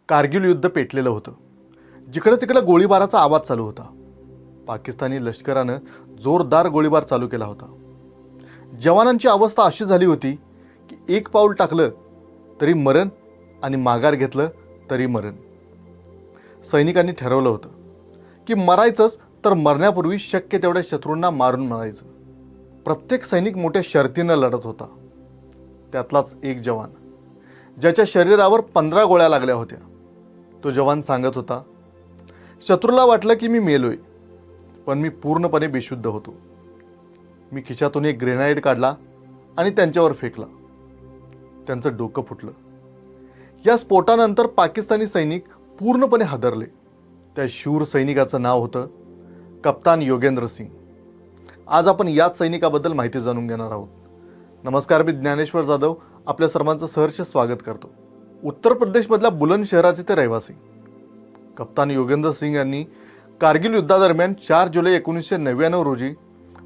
कारगिल युद्ध पेटलेलं होतं. जिकडे तिकडे गोळीबाराचा आवाज चालू होता. पाकिस्तानी लष्करानं जोरदार गोळीबार चालू केला होता. जवानांची अवस्था अशी झाली होती की एक पाऊल टाकलं तरी मरण आणि माघार घेतलं तरी मरण. सैनिकांनी ठरवलं होतं की मरायचंच तर मरण्यापूर्वी शक्य तेवढ्या शत्रूंना मारून मरायचं. प्रत्येक सैनिक मोठ्या शर्तीनं लढत होता. त्यातलाच एक जवान ज्याच्या शरीरावर 15 गोळ्या लागल्या होत्या. तो जवान सांगत होता, शत्रूला वाटलं की मी मेलोय, पण मी पूर्णपणे बेशुद्ध होतो. मी खिशातून एक ग्रेनाईड काढला आणि त्यांच्यावर फेकला. त्यांचं डोकं फुटलं. या स्फोटानंतर पाकिस्तानी सैनिक पूर्णपणे हादरले. त्या शूर सैनिकाचं नाव होतं कप्तान योगेंद्र सिंग. आज आपण याच सैनिकाबद्दल माहिती जाणून घेणार आहोत. नमस्कार, मी ज्ञानेश्वर जाधव आपल्या सर्वांचं सहर्ष स्वागत करतो. उत्तर प्रदेशमधल्या बुलंद शहराचे ते रहिवासी कप्तान योगेंद्र सिंग यांनी कारगिल युद्धादरम्यान 4 जुलै 1999 रोजी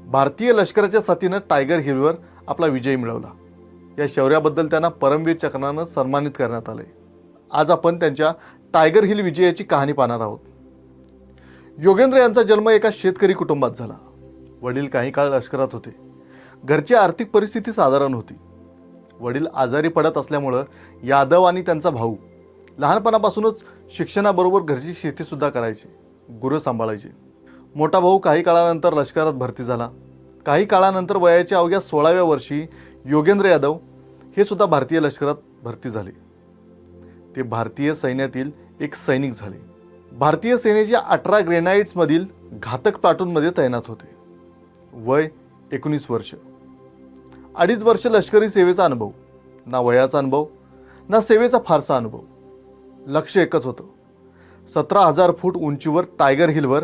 भारतीय लष्कराच्या साथीनं टायगर हिलवर आपला विजय मिळवला. या शौर्याबद्दल त्यांना परमवीर चक्रानं सन्मानित करण्यात आले. आज आपण त्यांच्या टायगर हिल विजयाची कहाणी पाहणार आहोत. योगेंद्र यांचा जन्म एका शेतकरी कुटुंबात झाला. वडील काही काळ लष्करात होते. घरची आर्थिक परिस्थिती साधारण होती. वडील आजारी पडत असल्यामुळं यादव आणि त्यांचा भाऊ लहानपणापासूनच शिक्षणाबरोबर घरची शेतीसुद्धा करायचे, गुरं सांभाळायचे. मोठा भाऊ काही काळानंतर लष्करात भरती झाला. काही काळानंतर वयाच्या अवघ्या 16व्या वर्षी योगेंद्र यादव हे सुद्धा भारतीय लष्करात भरती झाले. ते भारतीय सैन्यातील एक सैनिक झाले. भारतीय सेनेच्या 18 ग्रेनाइड्समधील घातक प्लाटूनमध्ये तैनात होते. वय 19 वर्ष. 2.5 वर्ष लष्करी सेवेचा अनुभव. ना वयाचा अनुभव ना सेवेचा फारसा अनुभव. लक्ष एकच होतं, 17,000 फूट उंचीवर टायगर हिलवर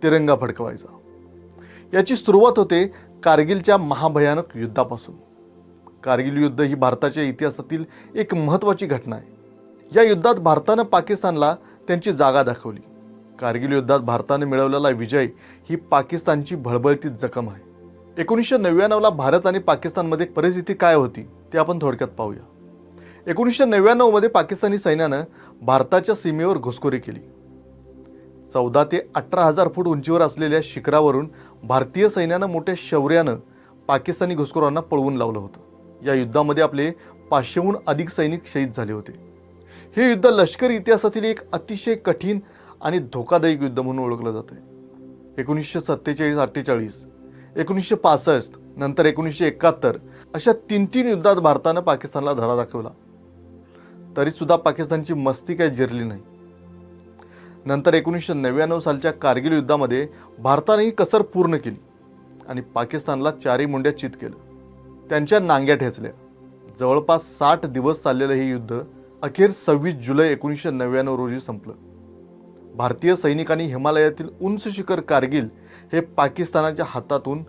तिरंगा फडकवायचा. याची सुरुवात होते कारगिलच्या महाभयानक युद्धापासून. कारगिल युद्ध ही भारताच्या इतिहासातील एक महत्त्वाची घटना आहे. या युद्धात भारतानं पाकिस्तानला त्यांची जागा दाखवली. कारगिल युद्धात भारताने मिळवलेला विजय ही पाकिस्तानची भळबळती जखम आहे. 1999ला भारत आणि पाकिस्तानमध्ये परिस्थिती काय होती ते आपण थोडक्यात पाहूया. 1999मध्ये पाकिस्तानी सैन्यानं भारताच्या सीमेवर घुसखोरी केली. 14 ते 18,000 फूट उंचीवर असलेल्या शिखरावरून भारतीय सैन्यानं मोठ्या शौर्यानं पाकिस्तानी घुसखोरांना पळवून लावलं होतं. या युद्धामध्ये आपले 500हून अधिक सैनिक शहीद झाले होते. हे युद्ध लष्करी इतिहासातील एक अतिशय कठीण आणि धोकादायक युद्ध म्हणून ओळखलं जातं. 1947-48, 1965 नंतर 1971 अशा 3 युद्धात भारतानं पाकिस्तानला धडा दाखवला. तरी सुद्धा पाकिस्तानची मस्ती काही जिरली नाही. नंतर 1999 सालच्या कारगिल युद्धामध्ये भारताने ही कसर पूर्ण केली आणि पाकिस्तानला 4 मुंड्या चित केलं. त्यांच्या नांग्या ठेचल्या. जवळपास 60 दिवस चाललेलं हे युद्ध अखेर 26 जुलै 1999 रोजी संपलं. भारतीय सैनिकांनी हिमालयातील उंच शिखर कारगिल हे पाकिस्तानाच्या हातातून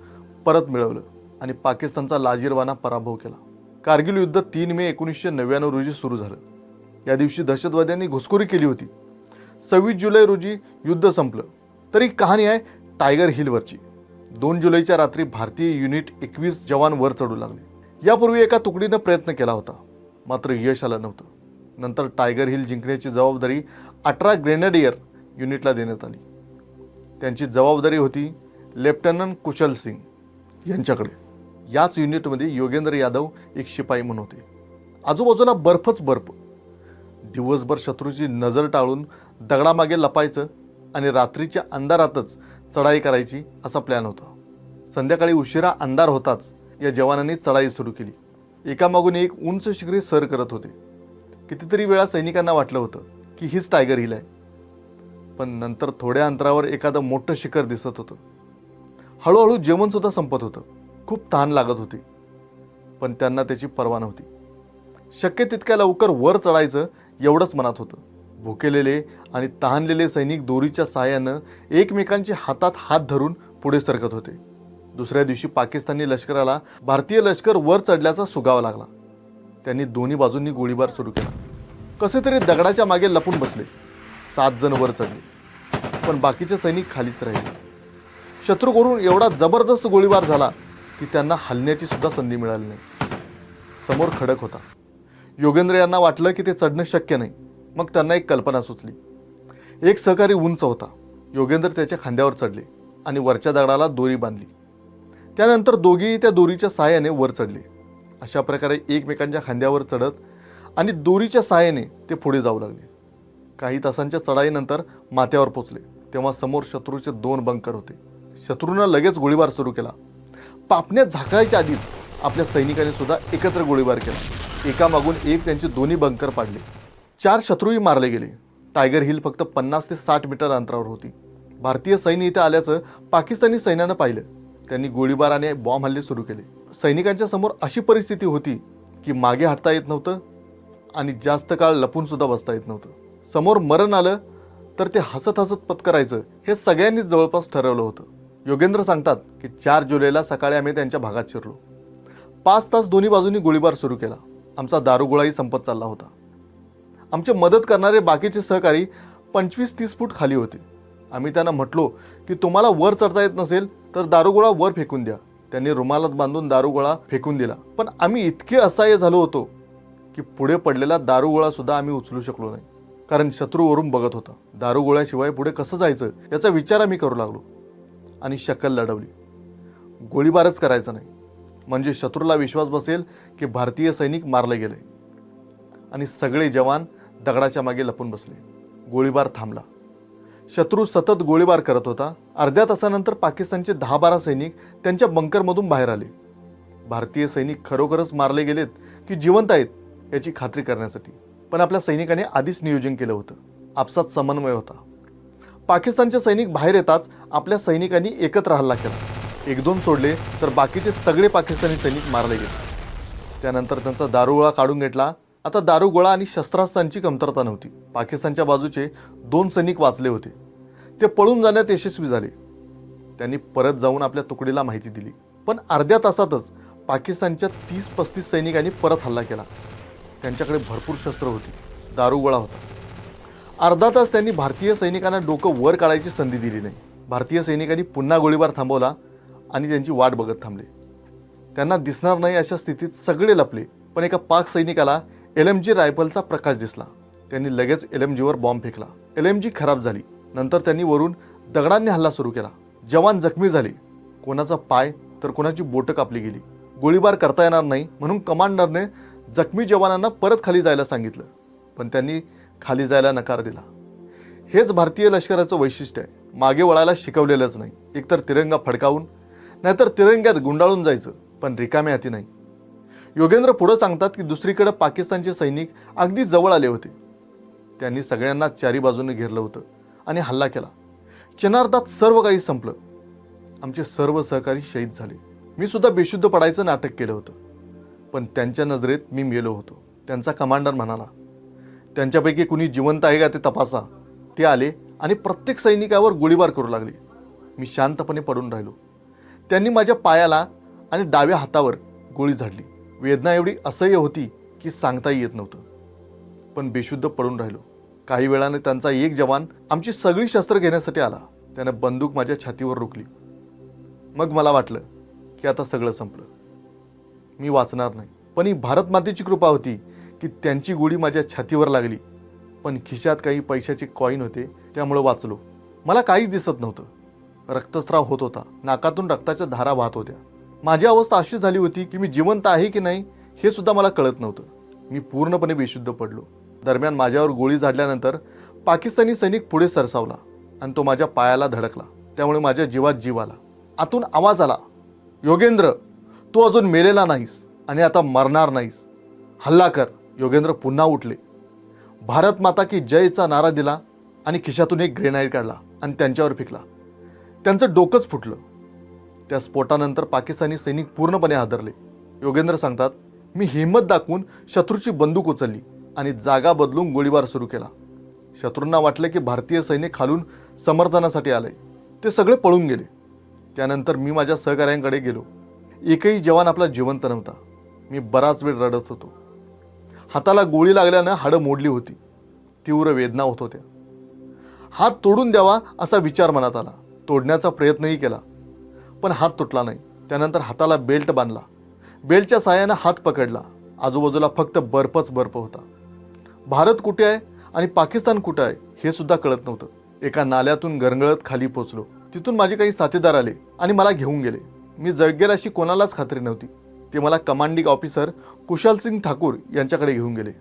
परत मिळवलं आणि पाकिस्तानचा लाजिरवाना पराभव केला. कारगिल युद्ध 3 मे 1999 रोजी सुरू झालं. या दिवशी दहशतवाद्यांनी घुसखोरी केली होती. 26 जुलै रोजी युद्ध संपलं. तरी कहाणी आहे टायगर हिलवरची. 2 जुलैच्या रात्री भारतीय युनिट 21 जवान वर चढू लागले. यापूर्वी एका तुकडीनं प्रयत्न केला होता, मात्र यश आलं नव्हतं. नंतर टायगर हिल जिंकण्याची जबाबदारी 18 ग्रेनेडियर युनिटला देण्यात आली. त्यांची जबाबदारी होती लेफ्टनंट कुशल सिंग यांच्याकडे. याच युनिटमध्ये योगेंद्र यादव एक शिपाई म्हणून होते. आजूबाजूला बर्फच बर्फ. दिवसभर शत्रूची नजर टाळून दगडामागे लपायचं आणि रात्रीच्या अंधारातच चढाई करायची असा प्लॅन होता. संध्याकाळी उशिरा अंधार होताच या जवानांनी चढाई सुरू केली. एकामागून एक उंच शिखरे सर करत होते. कितीतरी वेळा सैनिकांना वाटलं होतं की हीच टायगर हिल आहे. पण नंतर थोड्या अंतरावर एखादं मोठं शिखर दिसत होतं. हळूहळू जेवणसुद्धा संपत होतं. खूप तहान लागत होती, पण त्यांना त्याची पर्वा नव्हती. शक्य तितक्या लवकर वर चढायचं एवढंच मनात होतं. भुकेलेले आणि तहानलेले सैनिक दोरीच्या सहाय्यानं एकमेकांच्या हातात हात धरून पुढे सरकत होते. दुसऱ्या दिवशी पाकिस्तानी लष्कराला भारतीय लष्कर वर चढल्याचा सुगावा लागला. त्यांनी दोन्ही बाजूंनी गोळीबार सुरू केला. कसे तरी दगडाच्या मागे लपून बसले. 7 जण वर चढले, पण बाकीचे सैनिक खालीच राहिले. शत्रूकडून एवढा जबरदस्त गोळीबार झाला की त्यांना हलण्याची सुद्धा संधी मिळाली नाही. समोर खडक होता. योगेंद्र यांना वाटलं की ते चढणं शक्य नाही. मग त्यांना एक कल्पना सुचली. एक सहकारी उंच होता. योगेंद्र त्याच्या खांद्यावर चढले आणि वरच्या दगडाला दोरी बांधली. त्यानंतर दोघेही त्या दोरीच्या सहाय्याने वर चढले. अशा प्रकारे एकमेकांच्या खांद्यावर चढत आणि दोरीच्या सहाय्याने ते पुढे जाऊ लागले. काही तासांच्या चढाईनंतर माथ्यावर पोचले तेव्हा समोर शत्रूचे 2 बंकर होते. शत्रूनं लगेच गोळीबार सुरू केला. पापण्या झाकळायच्या आधीच आपल्या सैनिकांनी सुद्धा एकत्र गोळीबार केला. एकामागून एक त्यांचे दोन्ही बंकर पाडले. 4 शत्रूही मारले गेले. टायगर हिल फक्त 50 ते 60 मीटर अंतरावर होती. भारतीय सैन्य इथे आल्याचं पाकिस्तानी सैन्यानं पाहिलं. त्यांनी गोळीबाराने बॉम्ब हल्ले सुरू केले. सैनिकांच्या समोर अशी परिस्थिती होती की मागे हटता येत नव्हतं आणि जास्त काळ लपून सुद्धा बसता येत नव्हतं. समोर मरण आलं तर ते हसत हसत पत्करायचं हे सगळ्यांनीच जवळपास ठरवलं होतं. योगेंद्र सांगतात की 4 जुलैला सकाळी आम्ही त्यांच्या भागात शिरलो. 5 तास दोन्ही बाजूंनी गोळीबार सुरू केला. आमचा दारुगोळाही संपत चालला होता. आमचे मदत करणारे बाकीचे सहकारी 25-30 फूट खाली होते. आम्ही त्यांना म्हटलो की तुम्हाला वर चढता येत नसेल तर दारुगोळा वर फेकून द्या. त्यांनी रुमालात बांधून दारुगोळा फेकून दिला. पण आम्ही इतके असहाय्य झालो होतो की पुढे पडलेला दारुगोळा सुद्धा आम्ही उचलू शकलो नाही, कारण शत्रू वरून बघत होता. दारुगोळ्याशिवाय पुढे कसं जायचं याचा विचार आम्ही करू लागलो आणि शक्कल लढवली. गोळीबारच करायचा नाही म्हणजे शत्रूला विश्वास बसेल की भारतीय सैनिक मारले गेले. आणि सगळे जवान दगडाच्या मागे लपून बसले. गोळीबार थांबला. शत्रू सतत गोळीबार करत होता. अर्ध्या तासानंतर पाकिस्तानचे 10-12 सैनिक त्यांच्या बंकरमधून बाहेर आले. भारतीय सैनिक खरोखरच मारले गेलेत की जिवंत आहेत याची खात्री करण्यासाठी. पण आपल्या सैनिकांनी आधीच नियोजन केलं होतं. आपसात समन्वय होता. पाकिस्तानचे सैनिक बाहेर येताच आपल्या सैनिकांनी एकत्र हल्ला केला. 1-2 सोडले तर बाकीचे सगळे पाकिस्तानी सैनिक मारले गेले. त्यानंतर त्यांचा दारुगोळा काढून घेतला. आता दारुगोळा आणि शस्त्रास्त्रांची कमतरता नव्हती. पाकिस्तानच्या बाजूचे 2 सैनिक वाचले होते. ते पळून जाण्यात यशस्वी झाले. त्यांनी परत जाऊन आपल्या तुकडीला माहिती दिली. पण अर्ध्या तासातच पाकिस्तानच्या 30-35 सैनिकांनी परत हल्ला केला. त्यांच्याकडे भरपूर शस्त्र होती. दारुगोळा होता. अर्धा तास त्यांनी भारतीय सैनिकांना डोकं वर काढायची संधी दिली नाही. भारतीय सैनिकांनी पुन्हा गोळीबार थांबवला आणि त्यांची वाट बघत थांबले. त्यांना दिसणार नाही अशा स्थितीत सगळे लपले. पण एका पाक सैनिकाला LMG रायफलचा प्रकाश दिसला. त्यांनी लगेच LMGवर बॉम्ब फेकला. LMG खराब झाली. नंतर त्यांनी वरून दगडांनी हल्ला सुरू केला. जवान जखमी झाले. कोणाचा पाय तर कोणाची बोटं कापली गेली. गोळीबार करता येणार नाही म्हणून कमांडरने जखमी जवानांना परत खाली जायला सांगितलं. पण त्यांनी खाली जायला नकार दिला. हेच भारतीय लष्कराचं वैशिष्ट्य आहे. मागे वळायला शिकवलेलंच नाही. एकतर तिरंगा फडकावून नाहीतर तिरंग्यात गुंडाळून जायचं, पण रिकाम्या हाती नाही. योगेंद्र पुढे सांगतात की दुसरीकडे पाकिस्तानचे सैनिक अगदी जवळ आले होते. त्यांनी सगळ्यांना चारी बाजूने घेरलं होतं आणि हल्ला केला. क्षणार्धात सर्व काही संपलं. आमचे सर्व सहकारी शहीद झाले. मी सुद्धा बेशुद्ध पडायचं नाटक केलं होतं. पण त्यांच्या नजरेत मी मेलो होतो. त्यांचा कमांडर म्हणाला, त्यांच्यापैकी कुणी जिवंत आहे का ते तपासा. ते आले आणि प्रत्येक सैनिकावर गोळीबार करू लागले. मी शांतपणे पडून राहिलो. त्यांनी माझ्या पायाला आणि डाव्या हातावर गोळी झाडली. वेदना एवढी असह्य होती की सांगताही येत नव्हतं. पण बेशुद्ध पडून राहिलो. काही वेळाने त्यांचा एक जवान आमची सगळी शस्त्र घेण्यासाठी आला. त्याने बंदूक माझ्या छातीवर रोखली. मग मला वाटलं की आता सगळं संपलं. मी वाचणार नाही. पण ही भारत मातेची कृपा होती की त्यांची गोळी माझ्या छातीवर लागली. पण खिशात काही पैशाचे कॉईन होते, त्यामुळे वाचलो. मला काहीच दिसत नव्हतं. रक्तस्राव होत होता. नाकातून रक्ताच्या धारा वाहत होत्या. माझी अवस्था अशी झाली होती की मी जिवंत आहे की नाही हे सुद्धा मला कळत नव्हतं. मी पूर्णपणे बेशुद्ध पडलो. दरम्यान माझ्यावर गोळी झाडल्यानंतर पाकिस्तानी सैनिक पुढे सरसावला आणि तो माझ्या पायाला धडकला. त्यामुळे माझ्या जीवात जीव आला. आतून आवाज आला, योगेंद्र, तू अजून मेलेला नाहीस आणि आता मरणार नाहीस. हल्ला कर. योगेंद्र पुन्हा उठले. भारत माता की जयचा नारा दिला आणि खिशातून एक ग्रेनाईड काढला आणि त्यांच्यावर फेकला. त्यांचं डोकंच फुटलं. त्या स्फोटानंतर पाकिस्तानी सैनिक पूर्णपणे हादरले. योगेंद्र सांगतात, मी हिंमत दाखवून शत्रूची बंदूक उचलली आणि जागा बदलून गोळीबार सुरू केला. शत्रूंना वाटलं की भारतीय सैनिक खालून समर्थनासाठी आले. ते सगळे पळून गेले. त्यानंतर मी माझ्या सहकाऱ्यांकडे गेलो. एकही जवान आपला जिवंत नव्हता. मी बराच वेळ रडत होतो. हाताला गोळी लागल्यानं हाडं मोडली होती. तीव्र वेदना होत होत्या. हात तोडून द्यावा असा विचार मनात आला. तोडण्याचा प्रयत्नही केला, पण हात तुटला नाही. त्यानंतर हाताला बेल्ट बांधला. बेल्टच्या साहाय्यानं हात पकडला. आजूबाजूला फक्त बर्फच बर्फ होता. भारत कुठे आहे आणि पाकिस्तान कुठं आहे हे सुद्धा कळत नव्हतं. एका नाल्यातून गरंगळत खाली पोचलो. तिथून माझे काही साथीदार आले आणि मला घेऊन गेले. मी जगेल अशी कोणालाच खात्री नव्हती. ते मला कमांडिंग ऑफिसर कुशाल सिंग ठाकूर यांच्याकडे घेऊन गेले.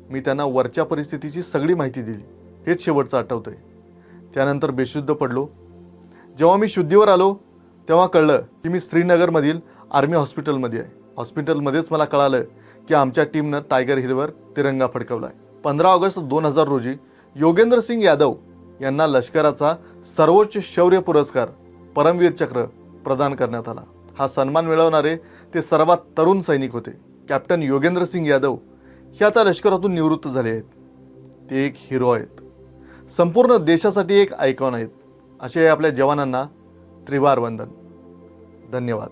मी त्यांना वरच्या परिस्थितीची सगळी माहिती दिली. हेच शेवटचं आठवतंय. त्यानंतर बेशुद्ध पडलो. जेव्हा मी शुद्धीवर आलो तेव्हा कळलं की मी श्रीनगरमधील आर्मी हॉस्पिटलमध्ये आहे. हॉस्पिटलमध्येच मला कळालं की आमच्या टीमनं टायगर हिलवर तिरंगा फडकवला आहे. 15 ऑगस्ट 2000 रोजी योगेंद्र सिंग यादव यांना लष्कराचा सर्वोच्च शौर्य पुरस्कार परमवीर चक्र प्रदान करण्यात आला. हा सन्मान मिळवणारे ते सर्वात तरुण सैनिक होते. कॅप्टन योगेंद्र सिंग यादव हे आता लष्करातून निवृत्त झाले आहेत. ते एक हिरो आहेत. संपूर्ण देशासाठी एक आयकॉन आहेत. असे आपल्या जवानांना त्रिवार वंदन. धन्यवाद.